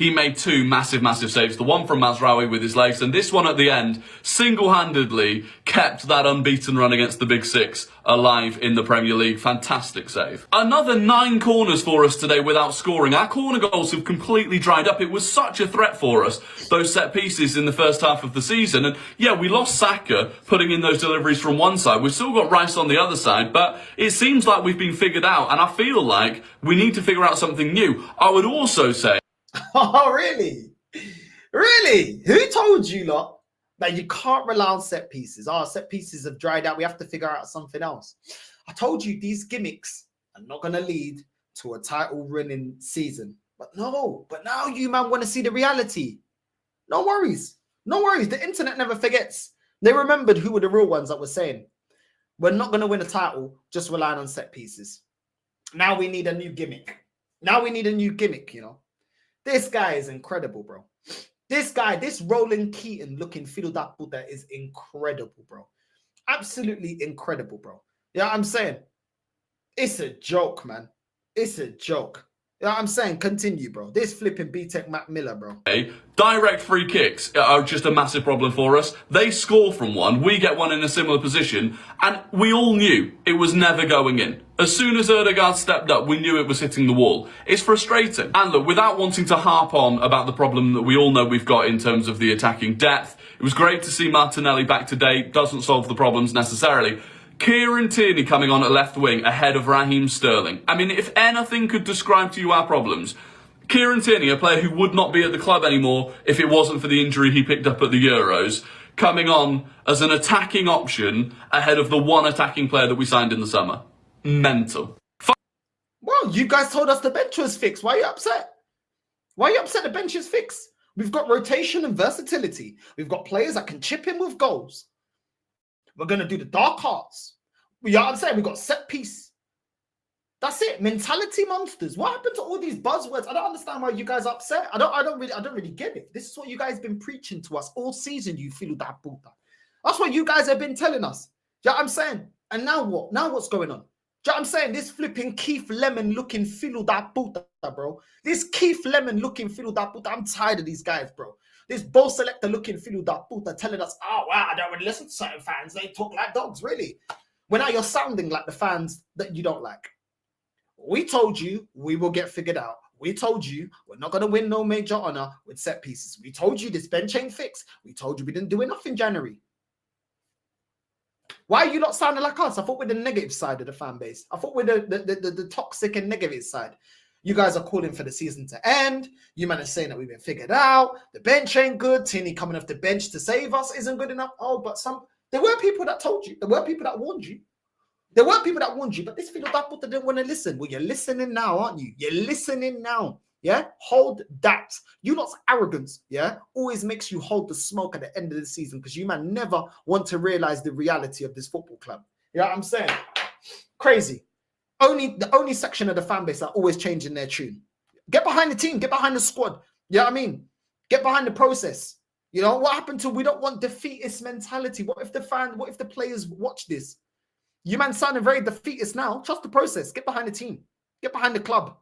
he made two massive saves. The one from Mazraoui with his legs, and this one at the end single-handedly kept that unbeaten run against the Big Six alive in the Premier League. Fantastic save. Another 9 corners for us today without scoring. Our corner goals have completely dried up. It was such a threat for us, those set pieces in the first half of the season. And yeah, we lost Saka putting in those deliveries from one side. We've still got Rice on the other side, but it seems like we've been figured out, and I feel like we need to figure out something new. I would also say... Oh, really? Really? Who told you lot that you can't rely on set pieces? Oh, set pieces have dried out. We have to figure out something else. I told you these gimmicks are not going to lead to a title-winning season. But no, but now you, man, want to see the reality. No worries. No worries. The internet never forgets. They remembered who were the real ones that were saying, we're not going to win a title just relying on set pieces. Now we need a new gimmick. Now we need a new gimmick, you know. This guy is incredible, bro. This guy, this Roland Keaton looking Fiddle Buddha is incredible, bro. Absolutely incredible, bro. You know what I'm saying? It's a joke, man. It's a joke. You know what I'm saying? Continue, bro. This flipping B-Tech Matt Miller, bro. Direct free kicks are just a massive problem for us. They score from one, we get one in a similar position, and we all knew it was never going in. As soon as Ødegaard stepped up, we knew it was hitting the wall. It's frustrating. And look, without wanting to harp on about the problem that we all know we've got in terms of the attacking depth, it was great to see Martinelli back to date. Doesn't solve the problems necessarily. Kieran Tierney coming on at left wing ahead of Raheem Sterling. I mean, if anything could describe to you our problems, Kieran Tierney, a player who would not be at the club anymore if it wasn't for the injury he picked up at the Euros, coming on as an attacking option ahead of the one attacking player that we signed in the summer. Mental. Well, you guys told us the bench was fixed. Why are you upset? Why are you upset the bench is fixed? We've got rotation and versatility. We've got players that can chip in with goals. We're going to do the dark arts. You know what I'm saying? We've got set piece. That's it. Mentality monsters. What happened to all these buzzwords? I don't understand why you guys are upset. I don't really get it. This is what you guys have been preaching to us all season, you feel that puta. That's what you guys have been telling us. You know what I'm saying? And now what? Now what's going on? Do you know what I'm saying? This flipping Keith Lemon looking feel that puta, bro. This Keith Lemon looking feel that puta. I'm tired of these guys, bro. This ball selector looking feel that puta telling us, oh, wow, I don't really listen to certain fans. They talk like dogs, really. Well, now you're sounding like the fans that you don't like. We told you we will get figured out. We told you we're not going to win no major honor with set pieces. We told you this bench ain't fixed. We told you we didn't do enough in January. Why are you not sounding like us? I thought we're the negative side of the fan base. I thought we're the toxic and negative side. You guys are calling for the season to end. You man are saying that we've been figured out. The bench ain't good. Tierney coming off the bench to save us isn't good enough. Oh, but there were people that told you. There were people that warned you. There were people that warned you, but this video that didn't want to listen. Well, you're listening now, aren't you? You're listening now. Yeah? Hold that. You lot's arrogance, yeah, always makes you hold the smoke at the end of the season because you man never want to realize the reality of this football club. You know what I'm saying? Crazy. The only section of the fan base are always changing their tune. Get behind the team. Get behind the squad. You know what I mean? Get behind the process. You know, what happened to we don't want defeatist mentality? What if the players watch this? You man sounding very defeatist now. Trust the process. Get behind the team. Get behind the club.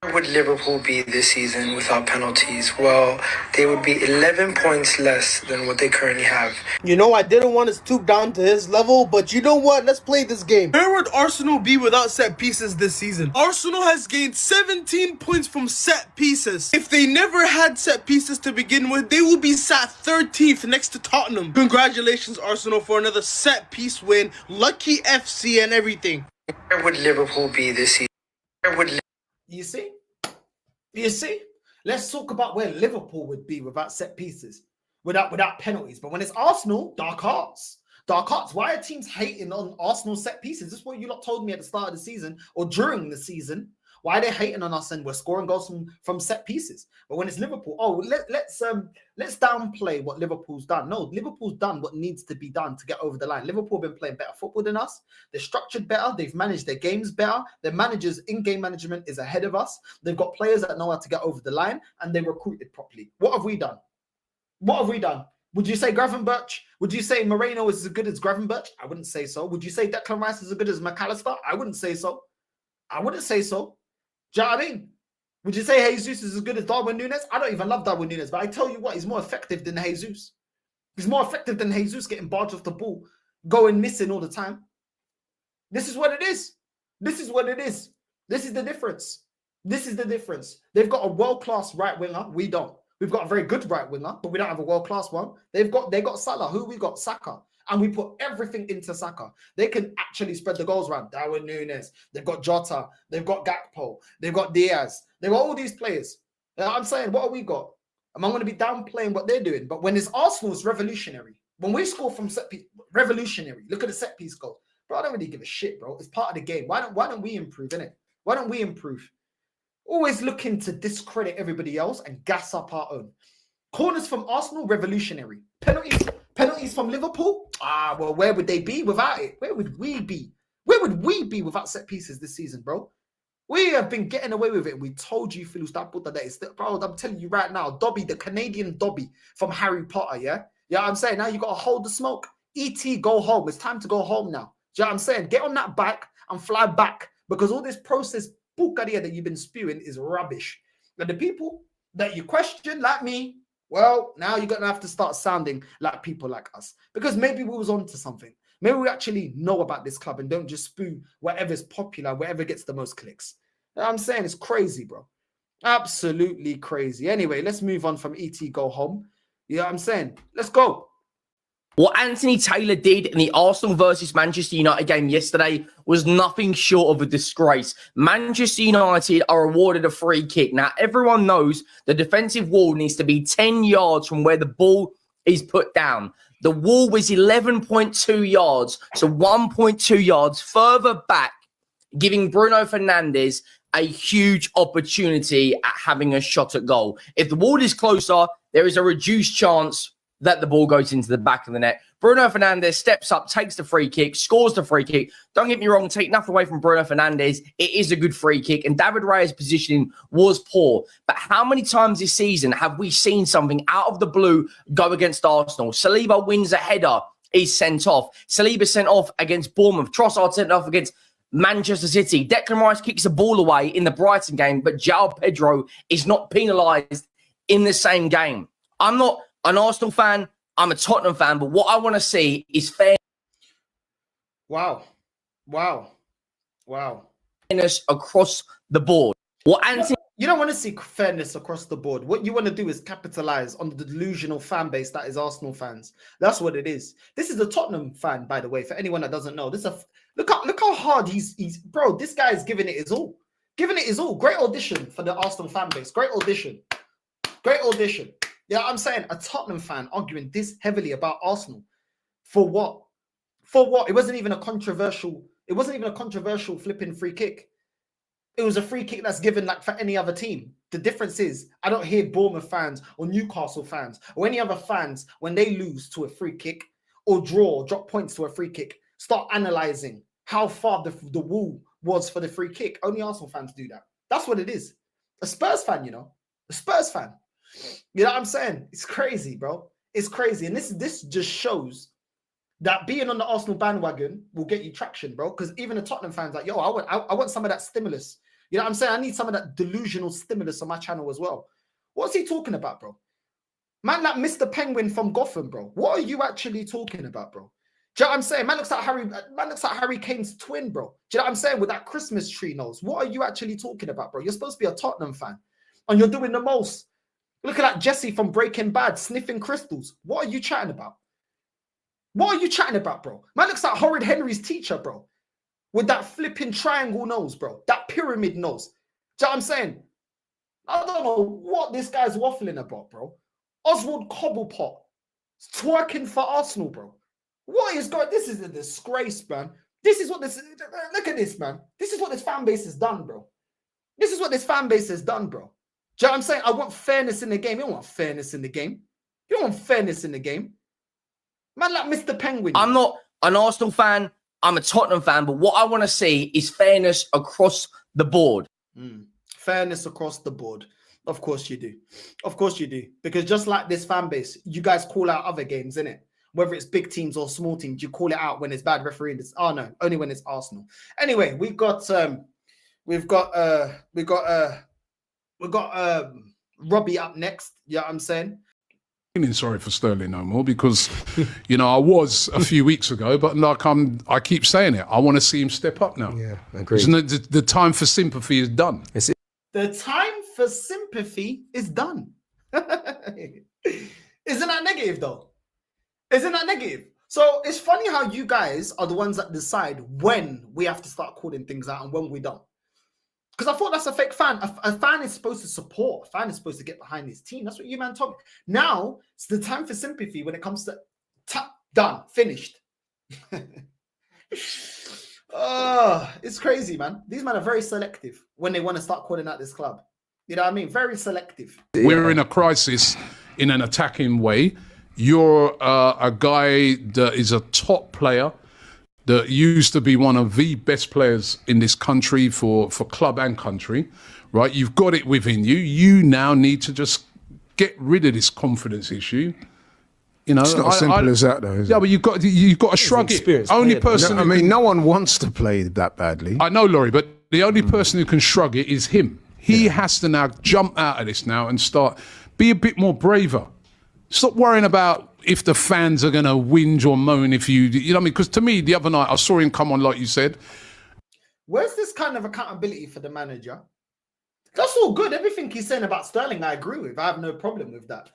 Where would Liverpool be this season without penalties? Well, they would be 11 points less than what they currently have. You know, I didn't want to stoop down to his level, but you know what? Let's play this game. Where would Arsenal be without set pieces this season? Arsenal has gained 17 points from set pieces. If they never had set pieces to begin with, they will be sat 13th next to Tottenham. Congratulations, Arsenal, for another set piece win. Lucky FC and everything. Where would Liverpool be this season? Where would You see? You see? Let's talk about where Liverpool would be without set pieces, without penalties. But when it's Arsenal, dark arts. Dark arts. Why are teams hating on Arsenal set pieces? This is what you lot told me at the start of the season or during the season. Why are they hating on us and we're scoring goals from set pieces? But when it's Liverpool, oh, let's downplay what Liverpool's done. No, Liverpool's done what needs to be done to get over the line. Liverpool have been playing better football than us. They're structured better. They've managed their games better. Their managers' in-game management is ahead of us. They've got players that know how to get over the line and they recruited properly. What have we done? What have we done? Would you say Gravenberch? Would you say Moreno is as good as Gravenberch? I wouldn't say so. Would you say Declan Rice is as good as McAllister? I wouldn't say so. I wouldn't say so. Do you know what I mean? Would you say Jesus is as good as Darwin Núñez? I don't even love Darwin Núñez, but I tell you what, he's more effective than Jesus. He's more effective than Jesus getting barged off the ball, going missing all the time. This is what it is. This is what it is. This is the difference. This is the difference. They've got a world-class right winger. We don't. We've got a very good right winger, but we don't have a world-class one. They got Salah. Who we got? Saka. And we put everything into Saka. They can actually spread the goals around. Darwin Núñez. They've got Jota. They've got Gakpo. They've got Diaz. They've got all these players. I'm saying, what have we got? Am I going to be downplaying what they're doing? But when it's Arsenal, it's revolutionary. When we score from set piece, revolutionary. Look at the set piece goal. Bro, I don't really give a shit, bro. It's part of the game. Why don't we improve, innit? Why don't we improve? Always looking to discredit everybody else and gas up our own. Corners from Arsenal, revolutionary. Penalties from Liverpool? Well, where would they be without it? Where would we be? Where would we be without set pieces this season, bro? We have been getting away with it. We told you, Phil, stop put that. Bro, I'm telling you right now, Dobby, the Canadian Dobby from Harry Potter, yeah? Yeah, I'm saying now you got to hold the smoke. E.T., go home. It's time to go home now. Do you know what I'm saying? Get on that bike and fly back, because all this processed bucaria that you've been spewing is rubbish. And the people that you question, like me, well, now you're going to have to start sounding like people like us, because maybe we was onto something. Maybe we actually know about this club and don't just spew whatever's popular, whatever gets the most clicks. You know what I'm saying? It's crazy, bro. Absolutely crazy. Anyway, let's move on from ET go home. You know what I'm saying? Let's go. What Anthony Taylor did in the Arsenal versus Manchester United game yesterday was nothing short of a disgrace. Manchester United are awarded a free kick. Now, everyone knows the defensive wall needs to be 10 yards from where the ball is put down. The wall was 11.2 yards, so 1.2 yards further back, giving Bruno Fernandes a huge opportunity at having a shot at goal. If the wall is closer, there is a reduced chance that the ball goes into the back of the net. Bruno Fernandes steps up, takes the free kick, scores the free kick. Don't get me wrong, take nothing away from Bruno Fernandes. It is a good free kick, and David Raya's positioning was poor. But how many times this season have we seen something out of the blue go against Arsenal? Saliba wins a header, he's sent off. Saliba sent off against Bournemouth. Trossard sent off against Manchester City. Declan Rice kicks the ball away in the Brighton game, but João Pedro is not penalised in the same game. I'm not an Arsenal fan, I'm a Tottenham fan, but what I want to see is fairness across the board. What Anthony You don't want to see fairness across the board. What you want to do is capitalize on the delusional fan base that is Arsenal fans. That's what it is. This is a Tottenham fan, by the way, for anyone that doesn't know. Look how hard he's bro, this guy is giving it his all. Giving it his all. Great audition for the Arsenal fan base. Great audition. Great audition. Yeah, I'm saying a Tottenham fan arguing this heavily about Arsenal. For what? For what? It wasn't even a controversial flipping free kick. It was a free kick that's given like for any other team. The difference is I don't hear Bournemouth fans or Newcastle fans or any other fans when they lose to a free kick or drop points to a free kick, start analyzing how far the wall was for the free kick. Only Arsenal fans do that. That's what it is. A Spurs fan, you know, a Spurs fan. You know what I'm saying? It's crazy, bro. It's crazy. And this just shows that being on the Arsenal bandwagon will get you traction, bro. Because even the Tottenham fans like, yo, I want some of that stimulus. You know what I'm saying? I need some of that delusional stimulus on my channel as well. What's he talking about, bro? Man, like Mr. Penguin from Gotham, bro. What are you actually talking about, bro? Do you know what I'm saying? Man looks like Harry Kane's twin, bro. Do you know what I'm saying? With that Christmas tree nose. What are you actually talking about, bro? You're supposed to be a Tottenham fan. And you're doing the most. Look at that Jesse from Breaking Bad sniffing crystals. What are you chatting about? What are you chatting about, bro? Man looks like Horrid Henry's teacher, bro. With that flipping triangle nose, bro. That pyramid nose. Do you know what I'm saying? I don't know what this guy's waffling about, bro. Oswald Cobblepot twerking for Arsenal, bro. What is going? This is a disgrace, man. This is what this. Look at this, man. This is what this fan base has done, bro. This is what this fan base has done, bro. Do you know what I'm saying? I want fairness in the game. You don't want fairness in the game. You don't want fairness in the game. Man, like Mr. Penguin. I'm not an Arsenal fan. I'm a Tottenham fan. But what I want to see is fairness across the board. Fairness across the board. Of course you do. Of course you do. Because just like this fan base, you guys call out other games, innit? Whether it's big teams or small teams, you call it out when it's bad refereeing. Oh no, only when it's Arsenal. Anyway, we've got We've got Robbie up next. You know what I'm saying? Feeling sorry for Sterling no more because, you know, I was a few weeks ago, but like I keep saying it, I want to see him step up now. Yeah, agreed. Isn't it, the time for sympathy is done. The time for sympathy is done. Isn't that negative though? Isn't that negative? So it's funny how you guys are the ones that decide when we have to start calling things out and when we don't. Because I thought that's a fake fan. A fan is supposed to support. A fan is supposed to get behind his team. That's what you man told me. Now it's the time for sympathy when it comes to done, finished. It's crazy, man. These men are very selective when they want to start calling out this club. You know what I mean? Very selective. We're in a crisis in an attacking way. You're a guy that is a top player that used to be one of the best players in this country for club and country, right? You've got it within you. You now need to just get rid of this confidence issue. You know, It's not as simple as that, though, is yeah, it? but you've got to shrug it. experienced Only player, though. person. No, I who mean, can- no one wants to play that badly. I know, Laurie, but the only person who can shrug it is him. He has to now jump out of this now and start be a bit more braver. Stop worrying about if the fans are going to whinge or moan if you know what I mean? Because to me, the other night, I saw him come on, like you said. Where's this kind of accountability for the manager? That's all good. Everything he's saying about Sterling, I agree with. I have no problem with that.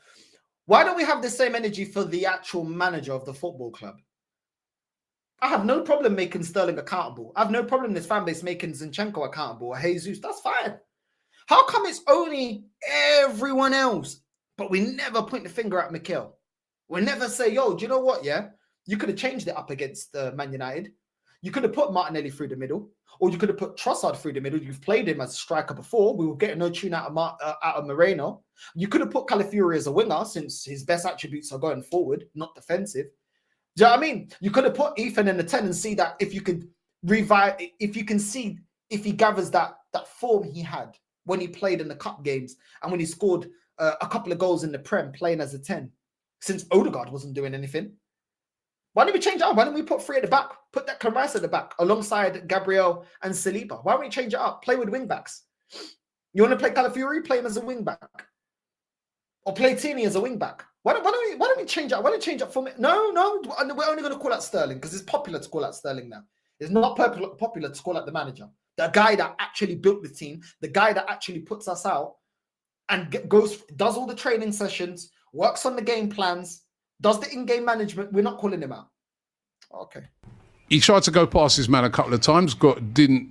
Why don't we have the same energy for the actual manager of the football club? I have no problem making Sterling accountable. I have no problem this fan base making Zinchenko accountable or Jesus. That's fine. How come it's only everyone else, but we never point the finger at Mikel? We never say, yo, do you know what? Yeah, you could have changed it up against Man United. You could have put Martinelli through the middle, or you could have put Trossard through the middle. You've played him as a striker before. We were getting no tune out of Moreno. You could have put Calafiori as a winger since his best attributes are going forward, not defensive. Do you know what I mean? You could have put Ethan in the 10 and see that if you could revive, if you can see if he gathers that form he had when he played in the cup games and when he scored a couple of goals in the Prem playing as a 10, since Odegaard wasn't doing anything. Why don't we change it up? Why don't we put 3 at the back? Put that Rice at the back alongside Gabriel and Saliba. Why don't we change it up? Play with wing backs. You want to play Calafiori? Play him as a wing back. Or play Tierney as a wing back. Why don't we change up? Why don't we change up for me? No, we're only going to call out Sterling because it's popular to call out Sterling now. It's not popular to call out the manager. The guy that actually built the team, the guy that actually puts us out and does all the training sessions, works on the game plans, does the in-game management. We're not calling him out. Okay. He tried to go past his man a couple of times, didn't